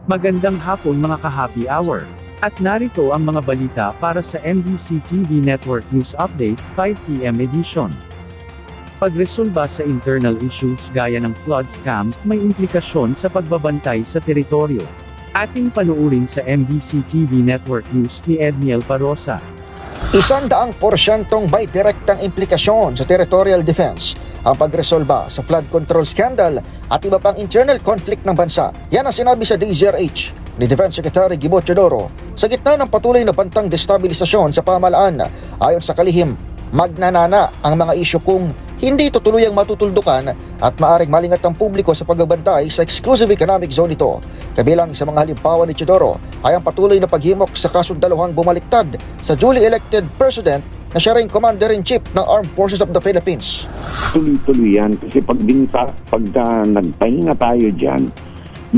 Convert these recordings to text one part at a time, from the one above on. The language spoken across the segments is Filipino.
Magandang hapon mga ka-happy hour. At narito ang mga balita para sa MBC TV Network News Update, 5 PM edition. Pagresolba sa internal issues gaya ng flood scam, may implikasyon sa pagbabantay sa teritoryo. Ating panuurin sa MBC TV Network News ni Edniel Parosa. 100% may direktang implikasyon sa territorial defense ang pagresolba sa flood control scandal at iba pang internal conflict ng bansa. Yan ang sinabi sa DZRH ni Defense Secretary Gibo Teodoro sa gitna ng patuloy na bantang destabilisasyon sa pamahalaan. Ayon sa kalihim, magnanana ang mga isyu kung hindi ito tuluyang matutuldukan at maaring malingat ang publiko sa pagbabantay sa exclusive economic zone ito. Kabilang sa mga halimbawa ni Teodoro ay ang patuloy na paghimok sa kasundaluhang bumaliktad sa duly elected president na siya rin Commander-in-Chief ng Armed Forces of the Philippines. Tuloy-tuloy yan kasi pag nagpahinga tayo dyan,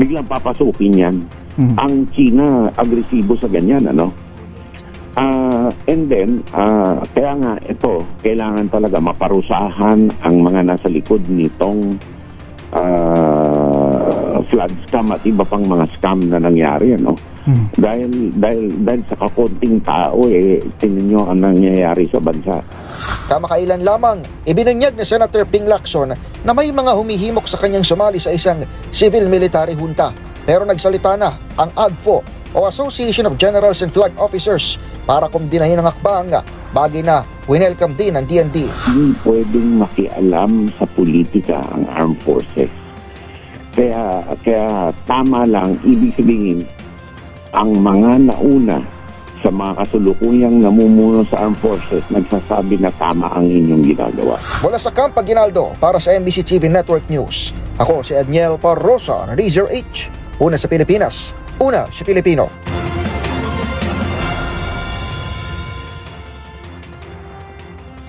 biglang papasukin yan. Ang China agresibo sa ganyan, ano? And then, kaya nga ito, kailangan talaga maparusahan ang mga nasa likod nitong flood scam at iba pang mga scam na nangyari, ano? Dahil sa kakunting tao, tingnan nyo ang nangyayari sa bansa. Kamakailan lamang, ibinunyag ni Senator Ping Lacson na may mga humihimok sa kanyang sumali sa isang civil-military junta. Pero nagsalita na ang AGFO o Association of Generals and Flag Officers para kumdinahin ang akbang, bagay na winelcome din ng DND. Hindi pwedeng makialam sa politika ang armed forces. Kaya tama lang, ibig sabihin, ang mga nauna sa mga kasulukuyang namumuno sa armed forces nagsasabi na tama ang inyong ginagawa. Mula sa Camp Aguinaldo para sa MBC TV Network News, ako si Edniel Parosa ng DZRH. Una sa Pilipinas, una sa Pilipino.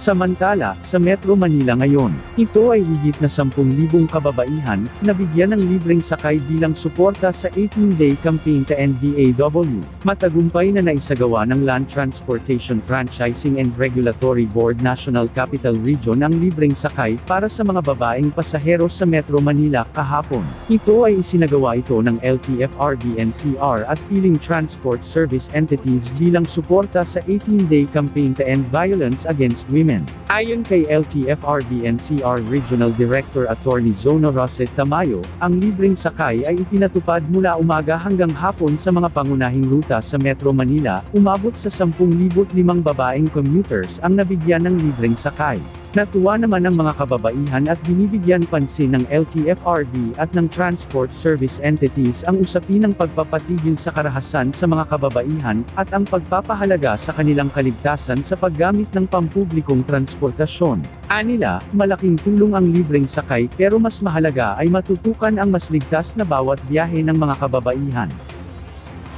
Samantala, sa Metro Manila ngayon, ito ay higit na 10,000 kababaihan na bigyan ng libreng sakay bilang suporta sa 18-day campaign to NVAW. Matagumpay na naisagawa ng Land Transportation Franchising and Regulatory Board National Capital Region ang libreng sakay para sa mga babaeng pasahero sa Metro Manila kahapon. Ito ay isinagawa ito ng LTFRB-NCR at piling transport service entities bilang suporta sa 18-day campaign to end violence against women. Ayon kay LTFRB-NCR Regional Director Attorney Zono Rosset Tamayo, ang libreng sakay ay ipinatupad mula umaga hanggang hapon sa mga pangunahing ruta sa Metro Manila. Umabot sa 10,005 babaeng commuters ang nabigyan ng libreng sakay. Natuwa naman ang mga kababaihan at binibigyan pansin ng LTFRB at ng transport service entities ang usapin ng pagpapatigil sa karahasan sa mga kababaihan, at ang pagpapahalaga sa kanilang kaligtasan sa paggamit ng pampublikong transportasyon. Anila, malaking tulong ang libreng sakay pero mas mahalaga ay matutukan ang mas ligtas na bawat biyahe ng mga kababaihan.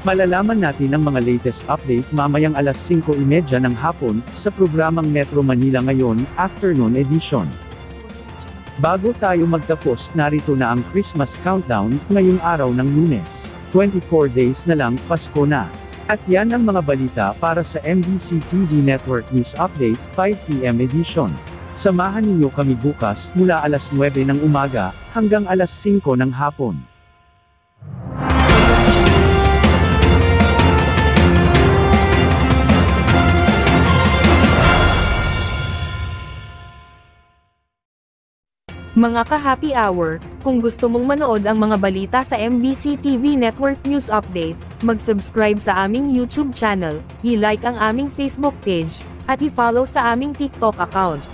Malalaman natin ang mga latest update mamayang alas 5:30 ng hapon, sa programang Metro Manila Ngayon, Afternoon Edition. Bago tayo magtapos, narito na ang Christmas countdown, ngayong araw ng Lunes. 24 days na lang, Pasko na. At yan ang mga balita para sa MBC TV Network News Update, 5 PM edition. Samahan ninyo kami bukas, mula alas 9 ng umaga, hanggang alas 5 ng hapon. Mga ka-happy hour, kung gusto mong manood ang mga balita sa MBC TV Network News Update, mag-subscribe sa aming YouTube channel, i-like ang aming Facebook page, at i-follow sa aming TikTok account.